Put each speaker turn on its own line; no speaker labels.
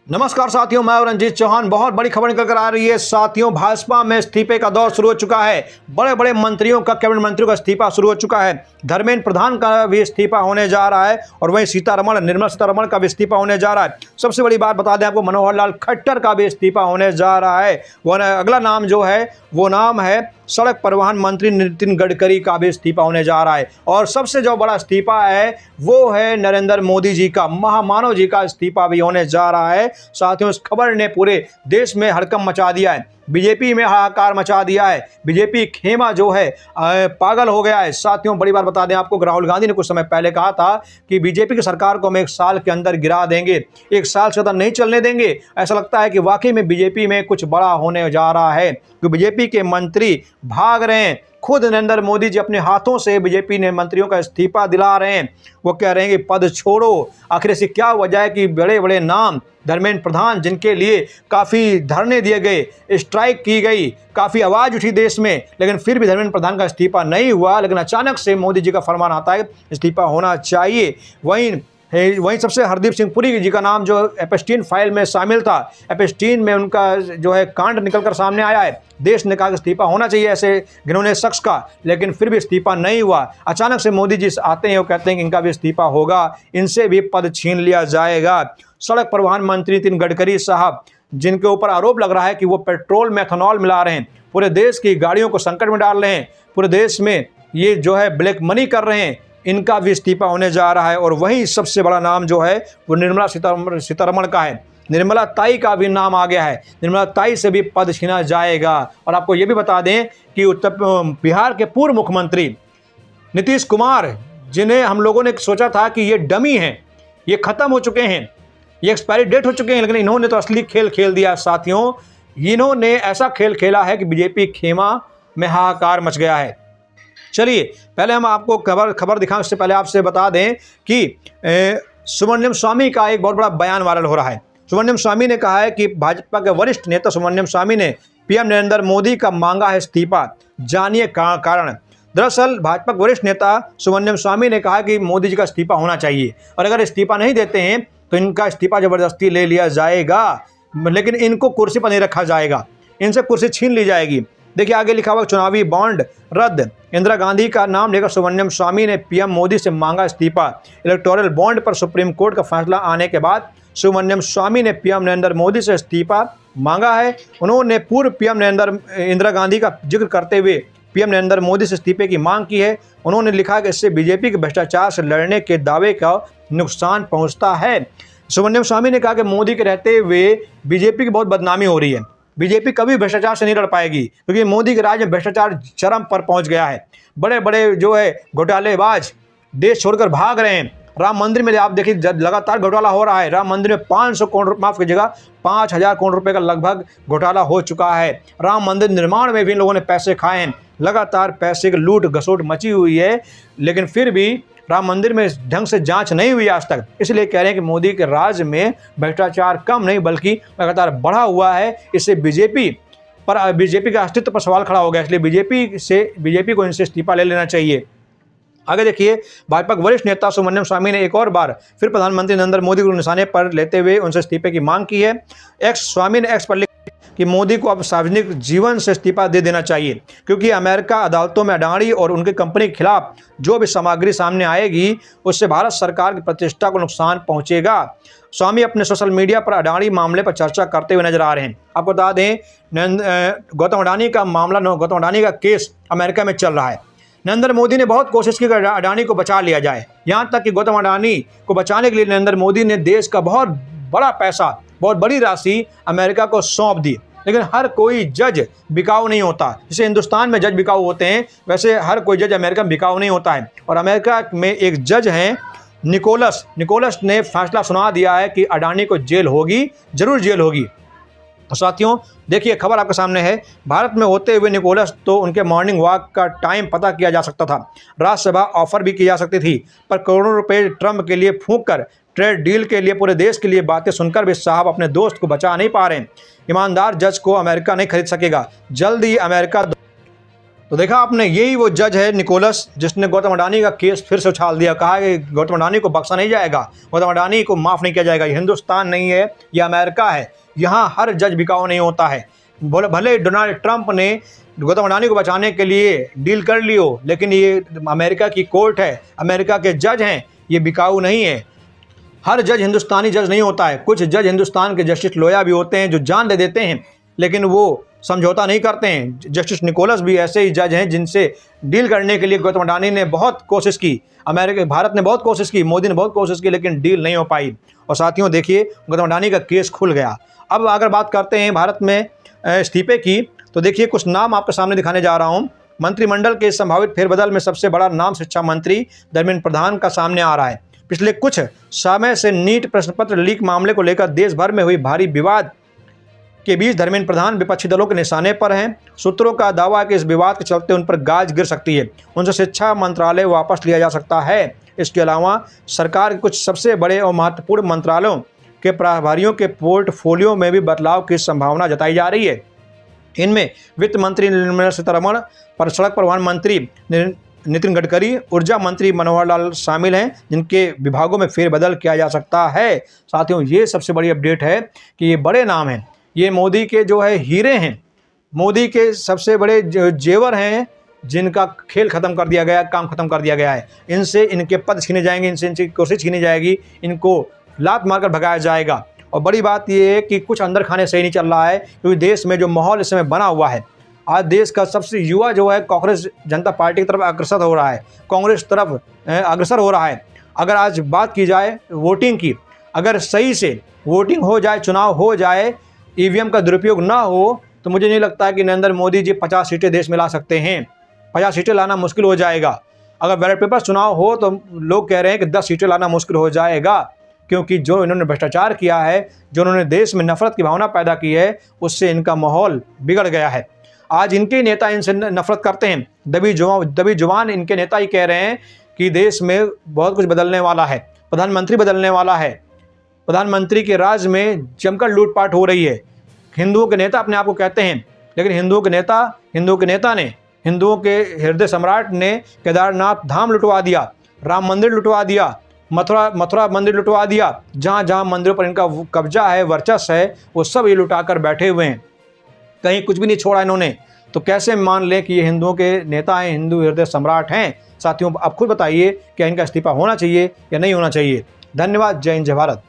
नमस्कार साथियों, मैं रंजीत चौहान। बहुत बड़ी खबर निकल कर आ रही है साथियों। भाजपा में इस्तीफे का दौर शुरू हो चुका है। बड़े बड़े मंत्रियों का, कैबिनेट मंत्रियों का इस्तीफा शुरू हो चुका है। धर्मेंद्र प्रधान का भी इस्तीफा होने जा रहा है और वहीं निर्मला सीतारमण का भी इस्तीफा होने जा रहा है। सबसे बड़ी बात बता दें आपको, मनोहर लाल खट्टर का भी इस्तीफा होने जा रहा है। वह अगला नाम जो है वो नाम है सड़क परिवहन मंत्री नितिन गडकरी का भी इस्तीफा होने जा रहा है। और सबसे जो बड़ा इस्तीफा है वो है नरेंद्र मोदी जी का, महामानव जी का इस्तीफा भी होने जा रहा है। साथियों, इस खबर ने पूरे देश में हड़कंप मचा दिया है, बीजेपी में हाहाकार मचा दिया है। बीजेपी खेमा जो है पागल हो गया है। साथियों, बड़ी बात बता दें आपको, राहुल गांधी ने कुछ समय पहले कहा था कि बीजेपी की सरकार को हम 1 साल के अंदर गिरा देंगे, 1 साल से ज़्यादा नहीं चलने देंगे। ऐसा लगता है कि वाकई में बीजेपी में कुछ बड़ा होने जा रहा है, कि बीजेपी के मंत्री भाग रहे हैं। खुद नरेंद्र मोदी जी अपने हाथों से बीजेपी ने मंत्रियों का इस्तीफा दिला रहे हैं। वो कह रहे हैं कि पद छोड़ो। आखिर ऐसी क्या वजह है कि बड़े बड़े नाम, धर्मेंद्र प्रधान जिनके लिए काफ़ी धरने दिए गए, स्ट्राइक की गई, काफ़ी आवाज़ उठी देश में, लेकिन फिर भी धर्मेंद्र प्रधान का इस्तीफा नहीं हुआ। लेकिन अचानक से मोदी जी का फरमान आता है इस्तीफा होना चाहिए। वहीं सबसे हरदीप सिंह पुरी जी का नाम जो एपस्टीन फाइल में शामिल था, एपस्टीन में उनका जो है कांड निकलकर सामने आया है। देश ने कहा कि इस्तीफा होना चाहिए ऐसे घिनौने शख्स का, लेकिन फिर भी इस्तीफा नहीं हुआ। अचानक से मोदी जी आते हैं, वो कहते हैं कि इनका भी इस्तीफा होगा, इनसे भी पद छीन लिया जाएगा। सड़क परिवहन मंत्री नितिन गडकरी साहब, जिनके ऊपर आरोप लग रहा है कि वो पेट्रोल में एथेनॉल मिला रहे हैं, पूरे देश की गाड़ियों को संकट में डाल रहे हैं, पूरे देश में ये जो है ब्लैक मनी कर रहे हैं, इनका भी इस्तीफा होने जा रहा है। और वहीं सबसे बड़ा नाम जो है वो निर्मला सीतारमण का है। निर्मला ताई का भी नाम आ गया है, निर्मला ताई से भी पद छीना जाएगा। और आपको ये भी बता दें कि बिहार के पूर्व मुख्यमंत्री नीतीश कुमार, जिन्हें हम लोगों ने सोचा था कि ये डमी हैं, ये ख़त्म हो चुके हैं, ये एक्सपायरी डेट हो चुके हैं, लेकिन इन्होंने तो असली खेल खेल दिया साथियों। इन्होंने ऐसा खेल खेला है कि बीजेपी खेमा में हाहाकार मच गया है। चलिए पहले हम आपको खबर दिखाएं, उससे पहले आपसे बता दें कि सुब्रमण्यम स्वामी का एक बहुत बड़ा बयान वायरल हो रहा है। सुब्रमण्यम स्वामी ने कहा है कि भाजपा के वरिष्ठ नेता सुब्रमण्यम स्वामी ने पीएम नरेंद्र मोदी का मांगा है इस्तीफा, जानिए कारण। दरअसल भाजपा के वरिष्ठ नेता सुब्रमण्यम स्वामी ने कहा कि मोदी जी का इस्तीफा होना चाहिए, और अगर इस्तीफा नहीं देते हैं तो इनका इस्तीफा जबरदस्ती ले लिया जाएगा, लेकिन इनको कुर्सी पर नहीं रखा जाएगा, इनसे कुर्सी छीन ली जाएगी। देखिए आगे लिखा हुआ, चुनावी बॉन्ड रद्द, इंदिरा गांधी का नाम लेकर सुब्रमण्यम स्वामी ने पीएम मोदी से मांगा इस्तीफा। इलेक्टोरल बॉन्ड पर सुप्रीम कोर्ट का फैसला आने के बाद सुब्रमण्यम स्वामी ने पीएम नरेंद्र मोदी से इस्तीफा मांगा है। उन्होंने पूर्व पीएम इंदिरा गांधी का जिक्र करते हुए पीएम नरेंद्र मोदी से इस्तीफे की मांग की है। उन्होंने लिखा कि इससे बीजेपी के भ्रष्टाचार से लड़ने के दावे का नुकसान पहुंचता है। सुब्रमण्यम स्वामी ने कहा कि मोदी के रहते हुए बीजेपी की बहुत बदनामी हो रही है, बीजेपी कभी भ्रष्टाचार से नहीं लड़ पाएगी, क्योंकि मोदी के राज में भ्रष्टाचार चरम पर पहुंच गया है। बड़े बड़े जो है घोटालेबाज देश छोड़कर भाग रहे हैं। राम मंदिर में आप देखिए लगातार घोटाला हो रहा है। राम मंदिर में 500 करोड़, माफ कीजिएगा 5000 करोड़ रुपए का लगभग घोटाला हो चुका है। राम मंदिर निर्माण में भी इन लोगों ने पैसे खाए हैं, लगातार पैसे की लूट घसोट मची हुई है, लेकिन फिर भी राम मंदिर में ढंग से जांच नहीं हुई आज तक। इसलिए कह रहे हैं कि मोदी के राज में भ्रष्टाचार कम नहीं बल्कि लगातार बढ़ा हुआ है। इससे बीजेपी का अस्तित्व पर सवाल खड़ा हो गया। इसलिए बीजेपी को इनसे इस्तीफा ले लेना चाहिए। आगे देखिए, भाजपा के वरिष्ठ नेता सुब्रमण्यम स्वामी ने एक और बार फिर प्रधानमंत्री नरेंद्र मोदी को निशाने पर लेते हुए उनसे इस्तीफे की मांग की है। स्वामी ने एक्स पर कि मोदी को अब सार्वजनिक जीवन से इस्तीफा दे देना चाहिए, क्योंकि अमेरिका अदालतों में अडानी और उनकी कंपनी के खिलाफ जो भी सामग्री सामने आएगी उससे भारत सरकार की प्रतिष्ठा को नुकसान पहुंचेगा। स्वामी अपने सोशल मीडिया पर अडानी मामले पर चर्चा करते हुए नजर आ रहे हैं। आपको बता दें, गौतम अडानी का मामला, गौतम अडानी का केस अमेरिका में चल रहा है। नरेंद्र मोदी ने बहुत कोशिश की कि अडानी को बचा लिया जाए, यहाँ तक कि गौतम अडानी को बचाने के लिए नरेंद्र मोदी ने देश का बहुत बड़ा पैसा, बहुत बड़ी राशि अमेरिका को सौंप दी। लेकिन हर कोई जज बिकाऊ नहीं होता। जैसे हिंदुस्तान में जज बिकाऊ होते हैं, वैसे हर कोई जज अमेरिका में बिकाऊ नहीं होता है। और अमेरिका में एक जज हैं निकोलस ने फैसला सुना दिया है कि अडानी को जेल होगी, जरूर जेल होगी। साथियों देखिए, खबर आपके सामने है। भारत में होते हुए निकोलस तो उनके मॉर्निंग वॉक का टाइम पता किया जा सकता था, राज्यसभा ऑफर भी की जा सकती थी, पर करोड़ों रुपए ट्रंप के लिए फूंक कर, ट्रेड डील के लिए, पूरे देश के लिए बातें सुनकर भी साहब अपने दोस्त को बचा नहीं पा रहे हैं। ईमानदार जज को अमेरिका नहीं खरीद सकेगा। जल्द ही अमेरिका तो देखा आपने, यही वो जज है निकोलस जिसने गौतम अडानी का केस फिर से उछाल दिया। कहा कि गौतम अडानी को बख्शा नहीं जाएगा, गौतम अडानी को माफ़ नहीं किया जाएगा। ये हिंदुस्तान नहीं है, ये अमेरिका है, यहाँ हर जज बिकाऊ नहीं होता है। भले डोनाल्ड ट्रंप ने गौतम अडानी को बचाने के लिए डील कर ली हो, लेकिन ये अमेरिका की कोर्ट है, अमेरिका के जज हैं, ये बिकाऊ नहीं है। हर जज हिंदुस्तानी जज नहीं होता है। कुछ जज हिंदुस्तान के जस्टिस लोया भी होते हैं जो जान दे देते हैं, लेकिन वो समझौता नहीं करते हैं। जस्टिस निकोलस भी ऐसे ही जज हैं जिनसे डील करने के लिए गौतम अडानी ने बहुत कोशिश की, भारत ने बहुत कोशिश की, मोदी ने बहुत कोशिश की, लेकिन डील नहीं हो पाई। और साथियों देखिए, गौतम अडानी का केस खुल गया। अब अगर बात करते हैं भारत में इस्तीफे की, तो देखिए कुछ नाम आपके सामने दिखाने जा रहा हूँ। मंत्रिमंडल के संभावित फेरबदल में सबसे बड़ा नाम शिक्षा मंत्री धर्मेंद्र प्रधान का सामने आ रहा है। पिछले कुछ समय से नीट प्रश्न पत्र लीक मामले को लेकर देश भर में हुई भारी विवाद के बीच धर्मेंद्र प्रधान विपक्षी दलों के निशाने पर हैं। सूत्रों का दावा है कि इस विवाद के चलते उन पर गाज गिर सकती है, उनसे शिक्षा मंत्रालय वापस लिया जा सकता है। इसके अलावा सरकार के कुछ सबसे बड़े और महत्वपूर्ण मंत्रालयों के प्रभारियों के पोर्टफोलियो में भी बदलाव की संभावना जताई जा रही है। इनमें वित्त मंत्री निर्मला सीतारमण, पर सड़क परिवहन मंत्री नितिन गडकरी, ऊर्जा मंत्री मनोहर लाल शामिल हैं, जिनके विभागों में फेरबदल किया जा सकता है। साथियों ये सबसे बड़ी अपडेट है कि ये बड़े नाम हैं, ये मोदी के जो है हीरे हैं, मोदी के सबसे बड़े जेवर हैं, जिनका खेल ख़त्म कर दिया गया, काम ख़त्म कर दिया गया है। इनसे इनके पद छीने जाएंगे, इनसे इनकी कुर्सी छीनी जाएगी, इनको लात मारकर भगाया जाएगा। और बड़ी बात यह है कि कुछ अंदर खाने सही नहीं चल रहा है, क्योंकि देश में जो माहौल इस समय बना हुआ है, आज देश का सबसे युवा जो है कांग्रेस जनता पार्टी की तरफ अग्रसर हो रहा है, कांग्रेस तरफ अग्रसर हो रहा है। अगर आज बात की जाए वोटिंग की, अगर सही से वोटिंग हो जाए, चुनाव हो जाए, ईवीएम का दुरुपयोग ना हो, तो मुझे नहीं लगता है कि नरेंद्र मोदी जी 50 सीटें देश में ला सकते हैं। 50 सीटें लाना मुश्किल हो जाएगा। अगर बैलेट पेपर चुनाव हो तो लोग कह रहे हैं कि 10 सीटें लाना मुश्किल हो जाएगा, क्योंकि जो इन्होंने भ्रष्टाचार किया है, जो उन्होंने देश में नफरत की भावना पैदा की है, उससे इनका माहौल बिगड़ गया है। आज इनके नेता इनसे नफरत करते हैं। दबी जुबान इनके नेता ही कह रहे हैं कि देश में बहुत कुछ बदलने वाला है, प्रधानमंत्री बदलने वाला है, प्रधानमंत्री के राज में जमकर लूटपाट हो रही है। हिंदुओं के नेता अपने आप को कहते हैं, लेकिन हिंदुओं के नेता ने, हिंदुओं के हृदय सम्राट ने केदारनाथ धाम लुटवा दिया, राम मंदिर लुटवा दिया, मथुरा मंदिर लुटवा दिया। जहाँ जहाँ मंदिरों पर इनका कब्जा है, वर्चस्व है, वो सब ये लुटा कर बैठे हुए हैं, कहीं कुछ भी नहीं छोड़ा इन्होंने। तो कैसे मान लें कि ये हिंदुओं के नेता हैं, हिंदू हृदय सम्राट हैं? साथियों आप खुद बताइए, क्या इनका इस्तीफा होना चाहिए या नहीं होना चाहिए? धन्यवाद। जय हिंद, जय भारत।